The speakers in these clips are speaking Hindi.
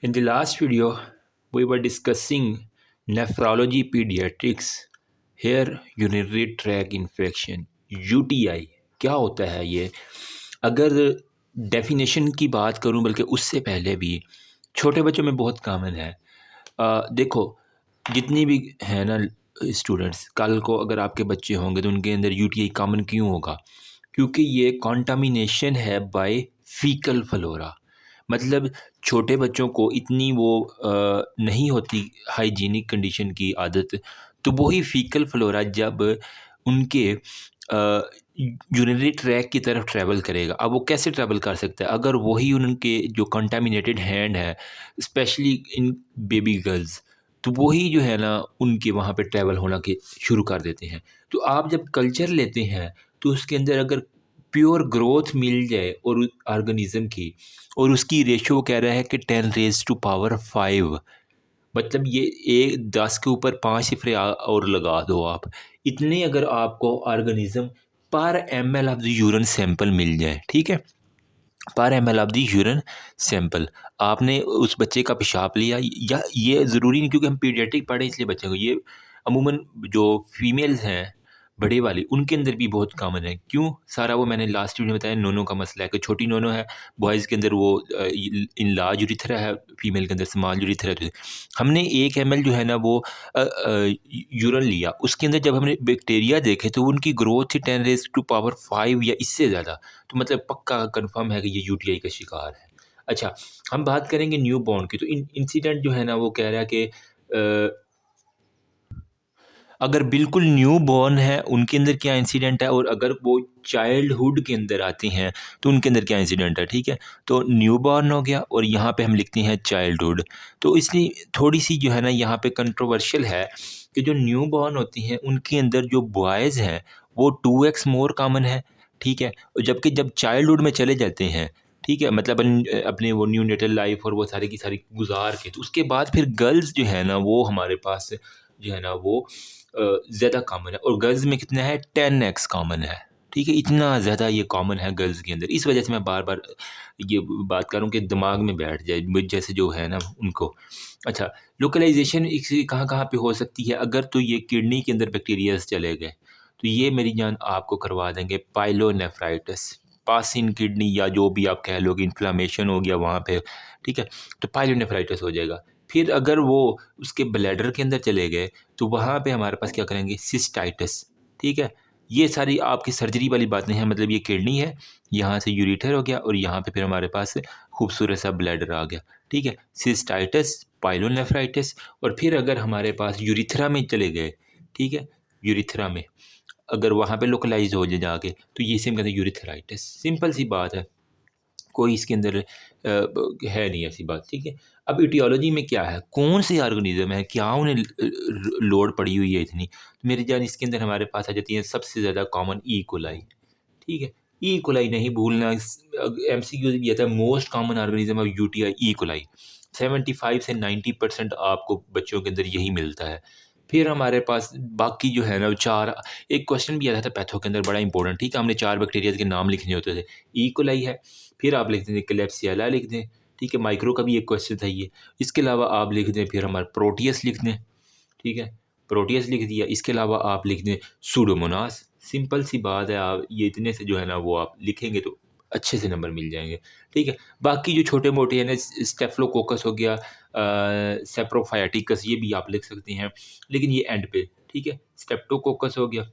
In the last video, we were discussing nephrology pediatrics, hair urinary tract infection, UTI क्या होता है ये। अगर डेफिनेशन की बात करूं बल्कि उससे पहले भी छोटे बच्चों में बहुत कॉमन है। देखो, जितनी भी है ना स्टूडेंट्स, कल को अगर आपके बच्चे होंगे तो उनके अंदर यूटीआई कॉमन क्यों होगा? क्योंकि ये कॉन्टामिनेशन है बाय फीकल फ्लोरा। मतलब छोटे बच्चों को इतनी वो नहीं होती हाइजीनिक कंडीशन की आदत, तो वही फीकल फ्लोरा जब उनके यूरिनरी ट्रैक की तरफ ट्रैवल करेगा। अब वो कैसे ट्रैवल कर सकता है? अगर वही उनके जो कंटामिनेटेड हैंड है, स्पेशली इन बेबी गर्ल्स, तो वही जो है ना उनके वहाँ पे ट्रैवल होना के शुरू कर देते हैं। तो आप जब कल्चर लेते हैं तो उसके अंदर अगर प्योर ग्रोथ मिल जाए और ऑर्गेनिज्म की, और उसकी रेशो कह रहा है कि 10⁻⁵, मतलब ये एक 10 के ऊपर 5 सिफरे और लगा दो आप, इतने अगर आपको organism per ml of the urine sample मिल जाए, ठीक है, per ml of the urine sample, आपने उस बच्चे का पेशाब लिया, या ये ज़रूरी नहीं क्योंकि हम पीडियाट्रिक पढ़े इसलिए बच्चे को, ये अमूमन जो फीमेल्स हैं बड़े वाली उनके अंदर भी बहुत कॉमन है। क्यों? सारा वो मैंने लास्ट वीडियो में बताया, नोनो का मसला है कि छोटी नोनो है, बॉयज़ के अंदर वो इन लार्ज यूरिथ्रा है, फीमेल के अंदर स्मॉल यूरिथ्रा है। हमने 1 ml जो है ना वो यूरिन लिया, उसके अंदर जब हमने बैक्टीरिया देखे तो उनकी ग्रोथ थी 10⁵ या इससे ज़्यादा। तो मतलब पक्का कन्फर्म है कि ये यूटीआई का शिकार है। अच्छा, हम बात करेंगे न्यू बॉर्न की, तो इंसिडेंट जो है ना वो कह रहा है कि अगर बिल्कुल न्यू बॉर्न है उनके अंदर क्या इंसिडेंट है, और अगर वो चाइल्डहुड के अंदर आती हैं तो उनके अंदर क्या इंसिडेंट है। ठीक है, तो न्यू बॉर्न हो गया और यहाँ पे हम लिखते हैं चाइल्डहुड। तो इसलिए थोड़ी सी जो है ना यहाँ पे कंट्रोवर्शियल है कि जो न्यू बॉर्न होती हैं उनके अंदर जो बॉयज़ हैं वो 2x मोर कॉमन है। ठीक है, और जबकि जब चाइल्डहुड में चले जाते हैं, ठीक है, मतलब अपने वो न्यू नेटल लाइफ और वो सारी की सारी गुजार के, तो उसके बाद फिर गर्ल्स जो है ना वो हमारे पास जो है ना वो ज़्यादा कॉमन है, और गर्ल्स में कितना है 10x कॉमन है। ठीक है, इतना ज़्यादा ये कॉमन है गर्ल्स के अंदर। इस वजह से मैं बार बार ये बात करूँ कि दिमाग में बैठ जाए मुझ जैसे जो है ना उनको। अच्छा, लोकलाइजेशन इसकी कहाँ कहाँ पे हो सकती है? अगर तो ये किडनी के अंदर बैक्टीरियाज चले गए तो ये मेरी जान आपको करवा देंगे पाइलोनेफ्राइटिस, पास इन किडनी, या जो भी आप कह लो कि इन्फ्लामेशन हो गया वहाँ पे। ठीक है, तो पाइलोनेफ्राइटिस हो जाएगा। फिर अगर वो उसके ब्लैडर के अंदर चले गए तो वहाँ पे हमारे पास क्या करेंगे, सिस्टाइटिस। ठीक है, ये सारी आपकी सर्जरी वाली बातें हैं। मतलब ये किडनी है, यहाँ से यूरिटर हो गया और यहाँ पे फिर हमारे पास खूबसूरत सा ब्लैडर आ गया। ठीक है, सिस्टाइटिस, पाइलोनेफ्राइटिस, और फिर अगर हमारे पास यूरिथ्रा में चले गए, ठीक है, यूरिथ्रा में अगर वहाँ पे लोकलाइज हो जाए जाके, तो ये सेम कहते हैं यूरिथराइटिस। सिंपल सी बात है, कोई इसके अंदर है नहीं ऐसी बात। ठीक है, अब इटियोलॉजी में क्या है, कौन से ऑर्गेनिज्म है, क्या उन्हें लोड पड़ी हुई है इतनी? तो मेरी जान इसके अंदर हमारे पास आ जाती है सबसे ज़्यादा कॉमन ई कोलाई। ठीक है, ई कोलाई नहीं भूलना, एमसीक्यू भी आता है most common organism of UTI E coli. 75 से 90% आपको बच्चों के अंदर यही मिलता है। फिर हमारे पास बाकी जो है ना चार, एक क्वेश्चन भी आता था पैथो के अंदर बड़ा इंपॉर्टेंट। ठीक है, हमने 4 बैक्टीरिया के नाम लिखने होते थे। ई कोलाई है, फिर आप लिख दें क्लेब्सियला लिख दें। ठीक है, माइक्रो का भी एक क्वेश्चन था ये। इसके अलावा आप लिख दें फिर हमारा प्रोटियस लिख दें। ठीक है, प्रोटियस लिख दिया। इसके अलावा आप लिख दें सूडोमोनास। सिंपल सी बात है, आप ये इतने से जो है ना वो आप लिखेंगे तो अच्छे से नंबर मिल जाएंगे। ठीक है, बाकी जो छोटे मोटे है ना, स्टेफलोकोकस हो गया, सेप्रोफाइटिकस, ये भी आप लिख सकते हैं, लेकिन ये एंड पे। ठीक है, स्टेप्टोकोकस हो गया।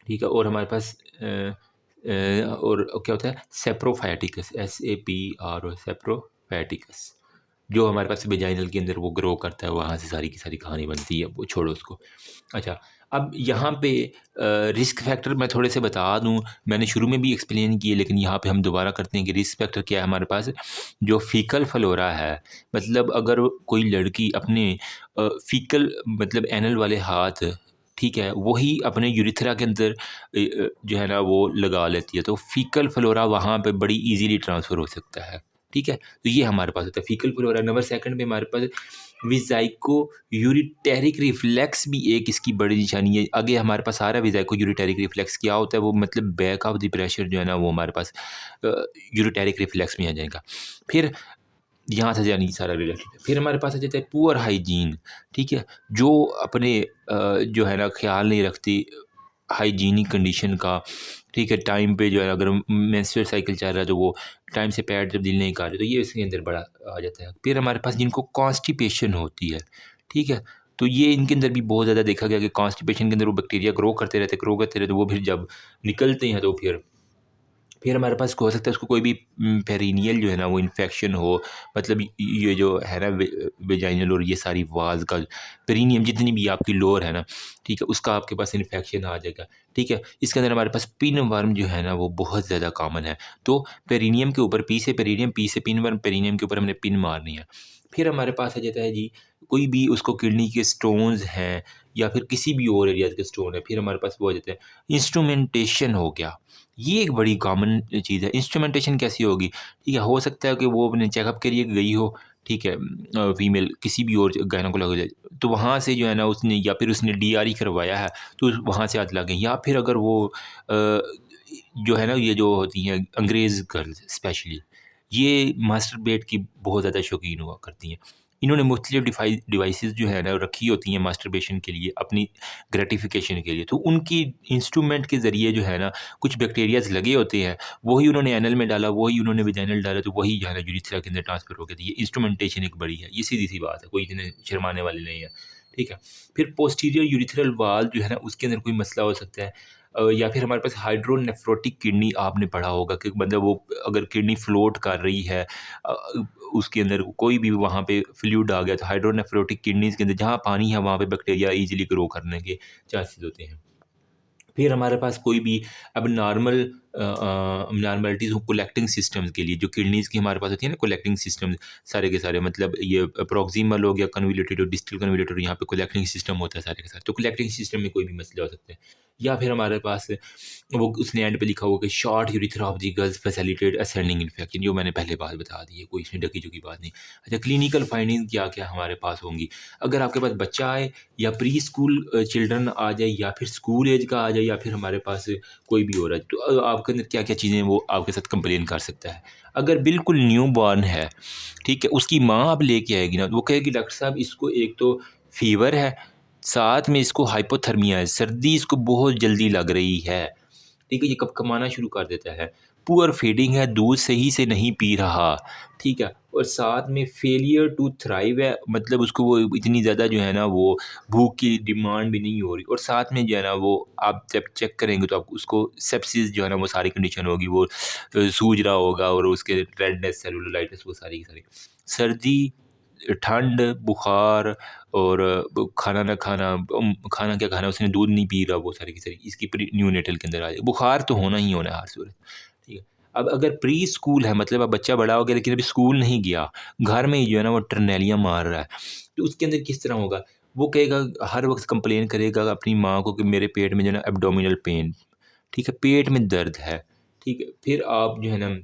ठीक है, और हमारे पास और क्या होता है, सेप्रोफाइटिकस, SAPRO, सेप्रोफाइटिकस, जो हमारे पास वेजाइनल के अंदर वो ग्रो करता है, वहाँ से सारी की सारी कहानी बनती है, वो छोड़ो उसको। अच्छा, अब यहाँ पे रिस्क फैक्टर मैं थोड़े से बता दूँ, मैंने शुरू में भी एक्सप्लेन किए लेकिन यहाँ पे हम दोबारा करते हैं कि रिस्क फैक्टर क्या है हमारे पास। जो फीकल फ्लोरा है, मतलब अगर कोई लड़की अपने फीकल मतलब एनल वाले हाथ, ठीक है, वही अपने यूरिथ्रा के अंदर जो है ना वो लगा लेती है, तो फीकल फ्लोरा वहाँ पे बड़ी इजीली ट्रांसफ़र हो सकता है। ठीक है, तो ये हमारे पास होता है फीकल फ्लोरा। नंबर सेकंड पे हमारे पास विज़ाइको यूरिटेरिक रिफ्लेक्स भी एक इसकी बड़ी निशानी है। आगे हमारे पास आ रहा है विज़ाइको यूरिटेरिक रिफ्लेक्स क्या होता है, वो मतलब बैक ऑफ द प्रेशर जो है ना वो हमारे पास यूरिटेरिक रिफ्लेक्स में आ जाएगा। फिर यहाँ से यानी सारा रिलेटेड है। फिर हमारे पास आ जाता है पुअर हाइजीन, ठीक है, जो अपने जो है ना ख्याल नहीं रखती हाइजीनिक कंडीशन का, ठीक है, टाइम पे जो है अगर मेंस्ट्रुअल साइकिल चल रहा है तो वो टाइम से पैड तब्दील नहीं कर रहे, तो ये इसके अंदर बड़ा आ जाता है। फिर हमारे पास जिनको कॉन्स्टिपेशन होती है, ठीक है, तो ये इनके अंदर भी बहुत ज़्यादा देखा गया कि कॉन्स्टिपेशन के अंदर वो बैक्टीरिया ग्रो करते रहते, वो फिर जब निकलते हैं तो फिर हमारे पास हो सकता है उसको कोई भी पेरिनियल जो है ना वो इन्फेक्शन हो, मतलब ये जो है ना वेजाइनल और ये सारी वाज का पेरिनियम जितनी भी आपकी लोअर है ना, ठीक है, उसका आपके पास इन्फेक्शन आ जाएगा, ठीक है। इसके अंदर हमारे पास पिन वर्म जो है ना वो बहुत ज़्यादा कॉमन है, तो पेरिनियम के ऊपर पी से पेरिनियम, पी से पिन वर्म, पेरिनियम के ऊपर हमने पिन मारनी है। फिर हमारे पास आ जाता है जी कोई भी उसको किडनी के स्टोन्स हैं या फिर किसी भी और एरिया के स्टोन है, फिर हमारे पास वो आ जाता है इंस्ट्रूमेंटेशन हो गया। ये एक बड़ी कॉमन चीज़ है। इंस्ट्रूमेंटेशन कैसी होगी? ठीक है, हो सकता है कि वो अपने चेकअप के लिए गई हो, ठीक है, फीमेल किसी भी और गायनेकोलॉजिस्ट, तो वहाँ से जो है ना उसने या फिर उसने डीआरई करवाया है, तो वहाँ से हाथ लग गए, या फिर अगर वो जो है ना ये जो होती हैं अंग्रेज़ गर्ल्स स्पेशली, ये मास्टरबेट की बहुत ज़्यादा शौकीन हुआ करती हैं। इन्होंने मुख्तलिफ़ डिवाइसेज़ जो है ना रखी होती हैं मास्टरबेशन के लिए, अपनी ग्रेटिफ़िकेशन के लिए, तो उनकी इंस्ट्रूमेंट के ज़रिए जो है ना कुछ बैक्टीरियाज़ लगे होते हैं, वही उन्होंने एनल में डाला, वही उन्होंने वेजाइनल डाला, तो वही जो है ना यूरिथ्रा के अंदर ट्रांसफ़र हो गया। तो ये इंस्ट्रूमेंटेशन एक बड़ी है, ये सीधी-सी बात है, कोई इतने शर्माने वाली नहीं है, ठीक है। फिर पोस्टीरियर यूरिथ्रल वाल्व जो है ना उसके अंदर कोई मसला हो सकता है, या फिर हमारे पास हाइड्रोनेफ्रोटिक किडनी आपने पढ़ा होगा कि मतलब वो अगर किडनी फ्लोट कर रही है, अ, उसके अंदर कोई भी वहाँ पे फ्लूइड आ गया, तो हाइड्रोनेफ्रोटिक किडनीज़ के अंदर जहाँ पानी है वहाँ पे बैक्टीरिया ईज़िली ग्रो करने के चांसेस होते हैं। फिर हमारे पास कोई भी अब नॉर्मल अबनॉर्मैलिटीज़ हो कोलेक्टिंग सिस्टम्स के लिए, जो किडनीज़ की हमारे पास होती है ना कोलेक्टिंग सिस्टम, सारे के सारे, मतलब ये प्रॉक्सिमल हो गया, कन्वोल्यूटेड और डिस्टल कन्वोल्यूटेड, यहाँ पे कोलेक्टिंग सिस्टम होता है सारे के सारे, तो कोलेक्टिंग सिस्टम में कोई भी मसला हो सकता है। या फिर हमारे पास वो उसने एंड पे लिखा हुआ कि short urethra of the girls facilitate ascending infection, जो मैंने पहले बात बता दी है, कोई इसमें ढकी-झुकी बात नहीं। अच्छा, क्लिनिकल फाइंडिंग क्या-क्या हमारे पास होंगी? अगर आपके पास बच्चा आए या प्री स्कूल चिल्ड्रन आ जाए या फिर स्कूल एज का आ जाए या फिर हमारे पास कोई भी हो रहा है, तो आपके अंदर क्या-क्या चीज़ें वो आपके साथ कंप्लेन कर सकता है। अगर बिल्कुल न्यू बॉर्न है, ठीक है, उसकी माँ अब लेके आएगी ना, तो वो कहेगी डॉक्टर साहब इसको एक तो फ़ीवर है, साथ में इसको हाइपोथर्मिया है, सर्दी इसको बहुत जल्दी लग रही है, ठीक है, ये कपकपाना शुरू कर देता है, पुअर फीडिंग है, दूध सही से नहीं पी रहा, ठीक है, और साथ में फेलियर टू थ्राइव है, मतलब उसको वो इतनी ज़्यादा जो है ना वो भूख की डिमांड भी नहीं हो रही, और साथ में जो है ना वो आप जब चेक करेंगे तो आप उसको सेप्सिस जो है ना वो सारी कंडीशन होगी, वो सूज रहा होगा और उसके रेडनेस, सेलुलाइटिस, वो सारी की सारी। सर्दी, ठंड, बुखार और खाना ना खाना, खाना क्या खाना, उसने दूध नहीं पी रहा, वो सारी की सारी इसकी प्री न्यूनेटल के अंदर आ जाए। बुखार तो होना ही होना है हर सूरत, ठीक है। अब अगर प्री स्कूल है, मतलब अब बच्चा बड़ा हो गया लेकिन अभी स्कूल नहीं गया, घर में ही जो है ना वो टर्नेलिया मार रहा है, तो उसके अंदर किस तरह होगा? वो कहेगा, हर वक़्त कंप्लेन करेगा अपनी माँ को कि मेरे पेट में जो है ना एब्डोमिनल पेन, ठीक है, पेट में दर्द है, ठीक है। फिर आप जो है ना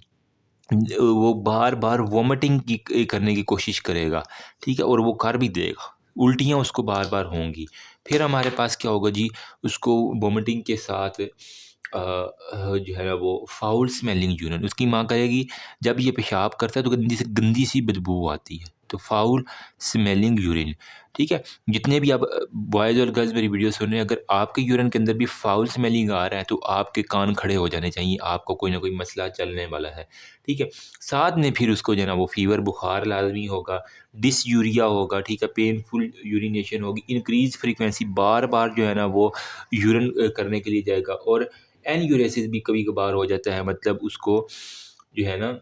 वो बार-बार वॉमिटिंग करने की कोशिश करेगा, ठीक है? और वो कर भी देगा, उल्टियाँ उसको बार-बार होंगी। फिर हमारे पास क्या होगा जी, उसको वॉमिटिंग के साथ जो है ना वो फाउल स्मेलिंग यूरिन, उसकी माँ कहेगी जब ये पेशाब करता है तो गंदी सी बदबू आती है, तो फाउल स्मेलिंग यूरिन, ठीक है? जितने भी आप बॉयज़ और गर्ल्स मेरी वीडियो सुन रहे हैं, अगर आपके यूरिन के अंदर भी फाउल स्मेलिंग आ रहा है तो आपके कान खड़े हो जाने चाहिए, आपको कोई ना कोई मसला चलने वाला है, ठीक है? साथ में फिर उसको जो है ना वो फ़ीवर, बुखार लाज़मी होगा, डिसयूरिया होगा, ठीक है? पेनफुल यूरिनेशन होगी, इंक्रीज़ फ्रीक्वेंसी, बार-बार जो है ना वो यूरिन करने के लिए जाएगा, और एन्यूरेसिस भी कभी-कभार हो जाता है, मतलब उसको जो है ना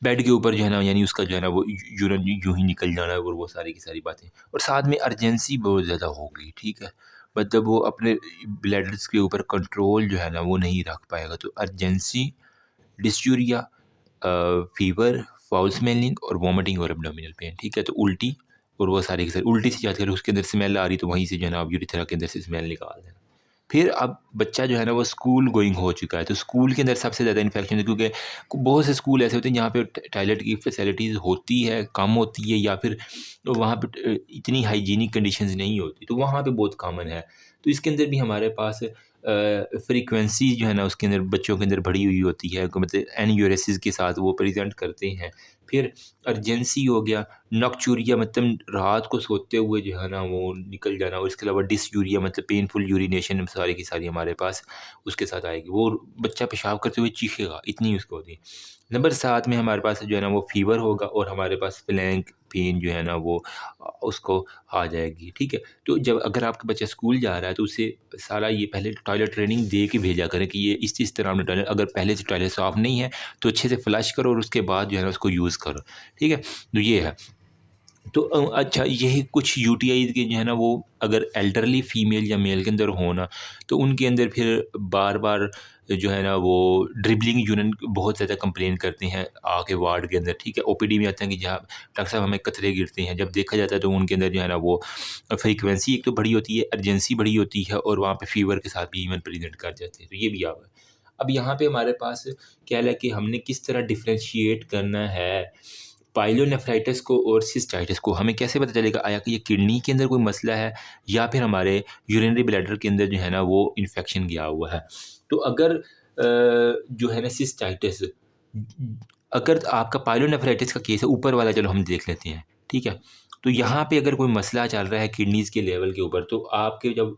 बेड के ऊपर जो है ना, यानी उसका जो है ना वो यूरिन यूँ ही निकल जाना और वो सारी की सारी बातें, और साथ में अर्जेंसी बहुत ज़्यादा होगी, ठीक है? मतलब वो अपने ब्लैडर्स के ऊपर कंट्रोल जो है ना वो नहीं रख पाएगा, तो urgency, dysuria, fever, foul smelling और वॉमिटिंग और एब्डोमिनल पेन, ठीक है? तो उल्टी और वो सारी की सारी उल्टी से ज़्यादा, अगर उसके अंदर स्मेल आ रही तो वहीं से जो है ना आप यूरिथ्रा के अंदर से स्मेल निकाल देना। फिर अब बच्चा जो है ना वो स्कूल गोइंग हो चुका है, तो स्कूल के अंदर सबसे ज़्यादा इन्फेक्शन है, क्योंकि बहुत से स्कूल ऐसे होते हैं जहाँ पे टॉयलेट की फैसिलिटीज़ होती है, कम होती है, या फिर वहाँ पे इतनी हाइजीनिक कंडीशंस नहीं होती, तो वहाँ पे बहुत कॉमन है। तो इसके अंदर भी हमारे पास फ्रीक्वेंसी जो है ना उसके अंदर बच्चों के अंदर बढ़ी हुई होती है, मतलब एनयूरेसिस के साथ वो प्रेजेंट करते हैं। फिर अर्जेंसी हो गया, नॉक्चूरिया मतलब रात को सोते हुए जो है ना वो निकल जाना, और इसके अलावा डिसयूरिया मतलब पेनफुल यूरिनेशन सारी की सारी हमारे पास उसके साथ आएगी। वो बच्चा पेशाब करते हुए चीखेगा, इतनी उसको होती है। नंबर 7 में हमारे पास जो है ना वो फ़ीवर होगा, और हमारे पास फ्लैंक पेन जो है ना वो उसको आ जाएगी, ठीक है। तो जब अगर आपका बच्चा स्कूल जा रहा है तो उसे सारा ये पहले टॉयलेट ट्रेनिंग दे के भेजा करें कि ये इस तरह आपने टॉयलेट, अगर पहले से टॉयलेट साफ़ नहीं है तो अच्छे से फ्लश करो और उसके बाद जो है ना उसको यूज़ करो, ठीक है। तो ये है। तो अच्छा, यही कुछ यूटीआई के जो है ना वो अगर एल्डरली फीमेल या मेल के अंदर हो ना, तो उनके अंदर फिर बार-बार जो है ना वो ड्रिबलिंग यूरिन बहुत ज़्यादा कंप्लेन करते हैं आके वार्ड के अंदर, ठीक है। ओपीडी में आते हैं कि जहाँ डॉक्टर साहब हमें कतरे गिरते हैं। जब देखा जाता है तो उनके अंदर जो है ना वो फ्रीक्वेंसी एक तो बड़ी होती है, अर्जेंसी बड़ी होती है, और वहाँ पे फ़ीवर के साथ भी इवन प्रेज़ेंट कर जाते हैं। तो ये भी आ गया। अब यहाँ पे हमारे पास क्या है कि हमने किस तरह डिफरेंशिएट करना है पाइलोनेफ्राइटिस को और सिस्टाइटिस को। हमें कैसे पता चलेगा आया कि ये किडनी के अंदर कोई मसला है या फिर हमारे यूरिनरी ब्लैडर के अंदर जो है ना वो इन्फेक्शन गया हुआ है। तो अगर जो है ना सिस्टाइटिस, अगर आपका पाइलोनेफ्राइटिस का केस है ऊपर वाला, चलो हम देख लेते हैं, ठीक है। तो यहाँ पे अगर कोई मसला चल रहा है किडनीज़ के लेवल के ऊपर, तो आपके जब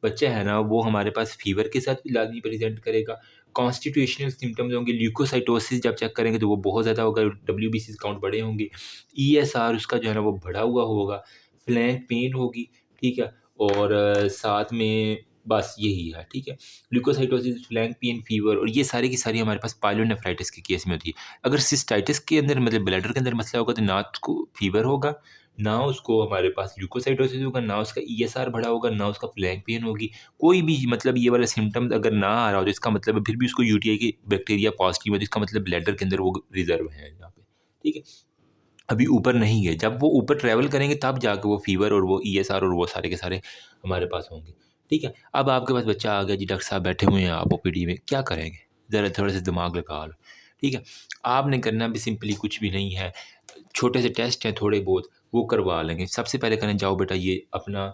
बच्चा है ना वो हमारे पास फ़ीवर के साथ भी लाज़मी प्रेज़ेंट करेगा। कॉन्स्टिट्यूशनल सिम्पटम्स होंगे, ल्यूकोसाइटोसिस जब चेक करेंगे तो वो बहुत ज़्यादा होगा, डब्ल्यूबीसीज़ काउंट बड़े होंगे, ईएसआर उसका जो है ना वो बढ़ा हुआ होगा, फ्लैंक पेन होगी, ठीक है। और साथ में बस यही है, ठीक है। ल्यूकोसाइटोसिस, फ्लैंक पेन, फ़ीवर, और ये सारी की सारी हमारे पास पाइलोनेफ्राइटिस के केस में होती है। अगर सिस्टाइटिस के अंदर मतलब ब्लैडर के अंदर मसला होगा तो ना उसको फ़ीवर होगा, ना उसको हमारे पास ल्यूकोसाइटोसिस होगा, ना उसका ईएसआर बढ़ा होगा, ना उसका फ्लैंक पेन होगी। कोई भी मतलब ये वाला सिम्पटम्स अगर ना आ रहा हो तो इसका मतलब है फिर भी उसको यूटीआई की बैक्टीरिया पॉज़िटिव है, तो इसका मतलब ब्लैडर के अंदर वो रिज़र्व है यहाँ पे, ठीक है। अभी ऊपर नहीं गए, जब वो ऊपर ट्रैवल करेंगे तब जाके वो फ़ीवर और वो ईएसआर और वो सारे के सारे हमारे पास होंगे, ठीक है। अब आपके पास बच्चा आ गया जी, डॉक्टर साहब बैठे हुए हैं आप ओपीडी में, क्या करेंगे? ज़रा थोड़ा-सा दिमाग लगा लो, ठीक है। आपने करना भी सिंपली कुछ भी नहीं है, छोटे से टेस्ट हैं थोड़े बहुत, वो करवा लेंगे। सबसे पहले करें, जाओ बेटा ये अपना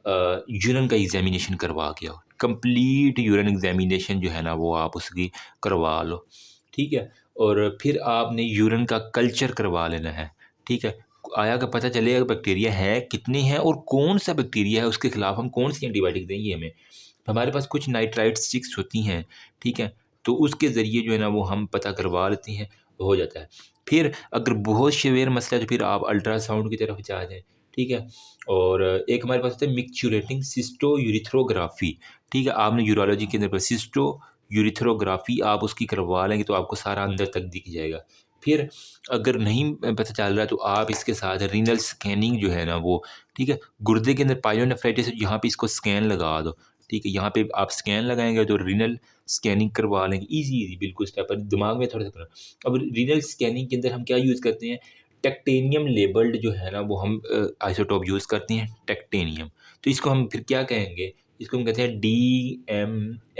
यूरिन का एग्ज़ामिनेशन करवा के आओ। कंप्लीट यूरिन एग्ज़ामिनेशन जो है ना वो आप उसकी करवा लो, ठीक है। और फिर आपने यूरिन का कल्चर करवा लेना है, ठीक है। आया का पता चलेगा बैक्टीरिया है, कितने हैं और कौन-सा बैक्टीरिया है, उसके खिलाफ हम कौन-सी एंटीबायोटिक दें ये हमें। हमारे पास कुछ नाइट्राइट स्टिक्स होती हैं, ठीक है। तो उसके ज़रिए जो है ना वो हम पता करवा लेते हैं, हो जाता है। फिर अगर बहुत सीवियर मसला है तो फिर आप अल्ट्रासाउंड की तरफ जा जाएँ, ठीक है। और एक हमारे पास होता है मिक्चुरेटिंग सिस्टोयूरेथ्रोग्राफी, ठीक है। आपने यूरोलॉजी के अंदर पर सिस्टोयूरेथ्रोग्राफी आप उसकी करवा लेंगे तो आपको सारा अंदर तक दिख जाएगा। फिर अगर नहीं पता चल रहा है तो आप इसके साथ रीनल स्कैनिंग जो है ना वो, ठीक है। गुर्दे के अंदर पाइलोनेफ्राइटिस है, यहाँ पे इसको स्कैन लगा दो, ठीक है। यहाँ पे आप स्कैन लगाएँगे तो रीनल स्कैनिंग करवा लेंगे। ईज़ी बिल्कुल स्टेप है, दिमाग में थोड़ा-सा करो। अब रीनल स्कैनिंग के अंदर हम क्या यूज़ करते हैं, टेक्टेनियम लेबल्ड जो है ना वो हम आइसोटोप यूज़ करते हैं, टेक्टेनियम। तो इसको हम फिर क्या कहेंगे, इसको हम कहते हैं डीएमएसए,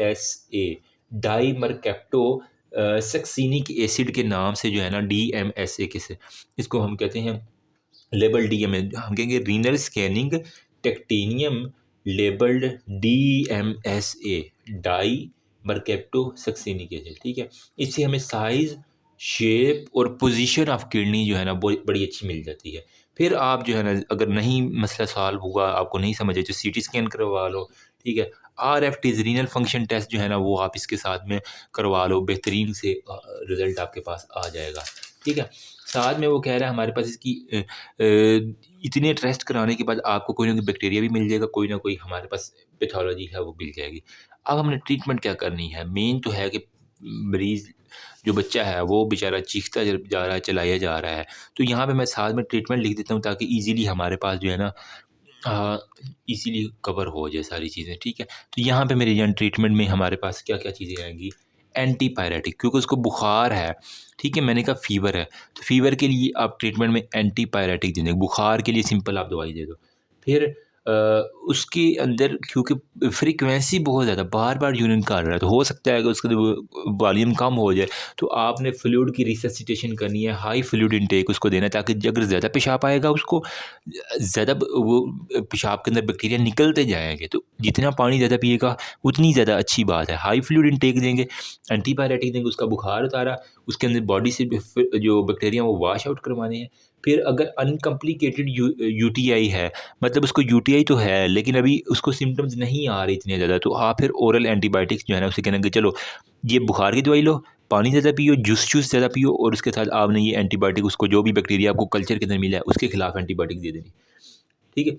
डाइमरकैप्टो सक्सिनिक एसिड के नाम से जो है ना डीएमएसए किसे, इसको हम कहते हैं लेबल डीएमए, हम कहेंगे renal scanning technetium labelled DMSA, di mercapto succinic acid, ठीक है। इससे हमें साइज़, शेप और पोजीशन ऑफ किडनी जो है ना बड़ी अच्छी मिल जाती है। फिर आप जो है ना अगर नहीं मसला सॉल्व हुआ, आपको नहीं समझ आई तो सीटी स्कैन करवा लो, ठीक है। आरएफटी रीनल फंक्शन टेस्ट जो है ना वो आप इसके साथ में करवा लो, बेहतरीन से रिज़ल्ट आपके पास आ जाएगा, ठीक है। साथ में वो कह रहा है हमारे पास इसकी इतने टेस्ट कराने के बाद आपको कोई ना कोई बैक्टीरिया भी मिल जाएगा, कोई ना कोई हमारे पास पैथोलॉजी है वो मिल जाएगी। अब हमने ट्रीटमेंट क्या करनी है, मेन तो है कि मरीज़ जो बच्चा है वो बेचारा चीखता जा रहा है, चिल्लाया जा रहा है। तो यहाँ पे मैं साथ में ट्रीटमेंट लिख देता हूँ ताकि ईज़िली हमारे पास जो है ना इज़िली कवर हो जाए सारी चीज़ें, ठीक है। तो यहाँ पे मेरे यहाँ ट्रीटमेंट में हमारे पास क्या-क्या चीज़ें आएँगी, एंटीपायरेटिक क्योंकि उसको बुखार है, ठीक है। मैंने कहा फ़ीवर है, तो फ़ीवर के लिए आप ट्रीटमेंट में एंटीपायरेटिक दे देंगे, बुखार के लिए सिंपल आप दवाई दे दो। फिर उसके अंदर क्योंकि फ्रीक्वेंसी बहुत ज़्यादा बार-बार यूरिन कर रहा है, तो हो सकता है कि उसका वॉल्यूम कम हो जाए, तो आपने फ्लूइड की रिससिटेशन करनी है, हाई फ्लूइड इनटेक उसको देना है, ताकि अगर ज़्यादा पेशाब आएगा उसको ज़्यादा वो पेशाब के अंदर बैक्टीरिया निकलते जाएँगे, तो जितना पानी ज़्यादा पिएगा उतनी ज़्यादा अच्छी बात है। हाई फ्लूइड इनटेक देंगे, एंटीपायरेटिक देंगे, उसका बुखार उतारा, उसके अंदर बॉडी से जो बैक्टीरिया वो वॉश आउट करवाने हैं। फिर अगर अनकॉम्प्लिकेटेड यूटीआई है, मतलब उसको यूटीआई तो है लेकिन अभी उसको सिम्पटम्स नहीं आ रहे इतने ज़्यादा, तो आप फिर ओरल एंटीबायोटिक्स जो है ना उसे कहना कि चलो ये बुखार की दवाई लो, पानी ज़्यादा पियो, जूस ज़्यादा पियो और उसके साथ आपने ये एंटीबायोटिक उसको जो भी बैक्टीरिया आपको कल्चर के अंदर मिला है उसके खिलाफ एंटीबायोटिक दे देनी। ठीक है?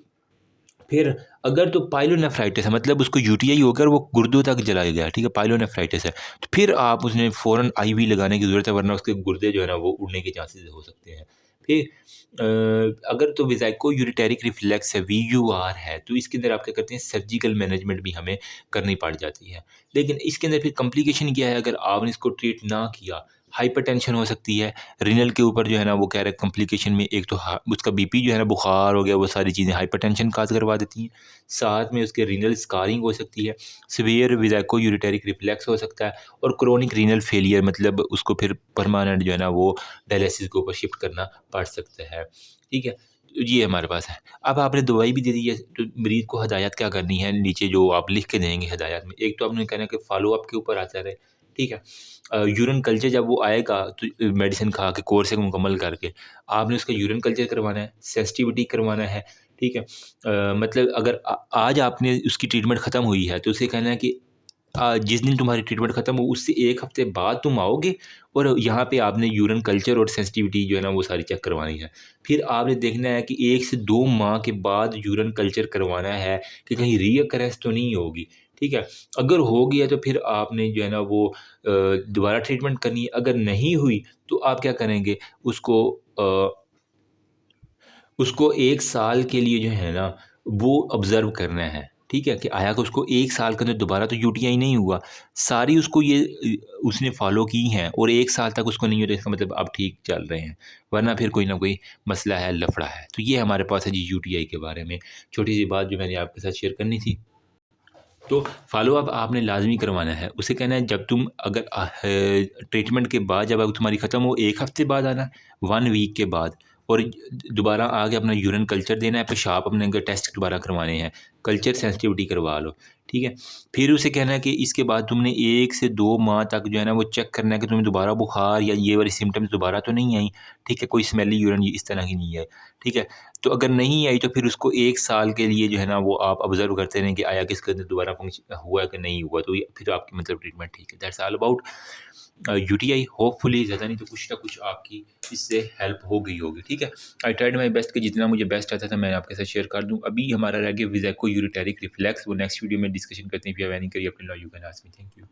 फिर अगर तो पाइलोनेफ्राइटिस है, मतलब उसको यूटीआई होकर वो गुर्दों तक चला गया, ठीक है, पाइलोनेफ्राइटिस है, तो फिर आप उसने फ़ौरन आईवी लगाने की ज़रूरत है, वरना उसके गुर्दे जो है ना वो उड़ने के चांसेस हो सकते हैं। फिर अगर तो वेज़ाइको यूरिटेरिक रिफ्लेक्स है, वीयूआर है, तो इसके अंदर आप क्या करते हैं, सर्जिकल मैनेजमेंट भी हमें करनी पड़ जाती है। लेकिन इसके अंदर फिर कॉम्प्लिकेशन क्या है, अगर आपने इसको ट्रीट ना किया, हाइपरटेंशन हो सकती है, रीनल के ऊपर जो है ना वो कह रहे हैं कॉम्प्लिकेशन में एक तो उसका बीपी जो है ना बुखार हो गया, वो सारी चीज़ें हाइपरटेंशन काज करवा देती हैं। साथ में उसके रीनल स्कारिंग हो सकती है, सीवियर वेज़ाइको यूरिटेरिक रिफ्लेक्स हो सकता है और क्रोनिक रीनल फेलियर, मतलब उसको फिर परमानेंट जो है ना वो डायलिसिस के ऊपर शिफ्ट करना पड़ सकता है। ठीक है? तो ये हमारे पास है। अब आपने दवाई भी दे दी है, तो मरीज़ को हदायत क्या करनी है, नीचे जो आप लिख के देंगे हदायत में, एक तो आपने कहना है कि फ़ॉलो अप के ऊपर आता रहे, ठीक है? यूरिन कल्चर जब वो आएगा तो मेडिसिन खा के कोर्स एक मुकम्मल करके आपने उसका यूरिन कल्चर करवाना है, सेंसिटिविटी करवाना है, ठीक है? मतलब अगर आज आपने उसकी ट्रीटमेंट ख़त्म हुई है, तो उसे कहना है कि जिस दिन तुम्हारी ट्रीटमेंट ख़त्म हो उससे 1 हफ़्ते बाद तुम आओगे और यहाँ पे आपने यूरिन कल्चर और सेंसिटिविटी जो है ना वो सारी चेक करवानी है। फिर आपने देखना है कि 1 से 2 माह के बाद यूरिन कल्चर करवाना है कि कहीं रीअकरेंस तो नहीं होगी, ठीक है? अगर हो गया तो फिर आपने जो है ना वो दोबारा ट्रीटमेंट करनी है, अगर नहीं हुई तो आप क्या करेंगे, उसको 1 साल के लिए जो है ना, वो ऑब्ज़र्व करना है, ठीक है? कि आया कि उसको 1 साल के अंदर दोबारा तो यूटीआई नहीं हुआ। सारी उसको ये उसने फ़ॉलो की हैं और 1 साल तक उसको नहीं हो रहा, इसका मतलब आप ठीक चल रहे हैं, वरना फिर कोई ना कोई मसला है, लफड़ा है। तो ये हमारे पास है जी यूटीआई के बारे में, छोटी-सी बात जो मैंने आपके साथ शेयर करनी थी। तो फ़ॉलो-अप आपने लाज़मी करवाना है। उसे कहना है जब तुम अगर ट्रीटमेंट के बाद जब अब तुम्हारी ख़त्म हो 1 हफ़्ते बाद आना, 1 वीक के बाद और दोबारा आके अपना यूरिन कल्चर देना है, पेशाब अपने अगर टेस्ट दोबारा करवाने हैं, कल्चर सेंसिटिविटी करवा लो, ठीक है? फिर उसे कहना है कि इसके बाद तुमने 1 से 2 माह तक जो है ना वो चेक करना है कि तुम्हें दोबारा बुखार या ये वाली सिम्पटम्स दोबारा तो नहीं आई, ठीक है? कोई स्मेली यूरिन इस तरह की नहीं है, ठीक है? तो अगर नहीं आई तो फिर उसको 1 साल के लिए जो है ना वो आप ऑब्ज़र्व करते रहें कि आया कि इसके अंदर दोबारा हुआ कि नहीं हुआ, तो ये फिर आपकी मतलब ट्रीटमेंट ठीक है। That's all about UTI. Hopefully ज़्यादा नहीं तो कुछ ना कुछ आपकी इससे हेल्प हो गई होगी, ठीक है? आई ट्राइड माय बेस्ट कि जितना मुझे बेस्ट आता था मैं आपके साथ शेयर कर दूँ। अभी हमारा रह गया वेज़ाइको यूरिटेरिक रिफ्लेक्स, वो नेक्स्ट वीडियो में डिस्कशन करते हैं। If you have any query up till now you can ask me. Thank you.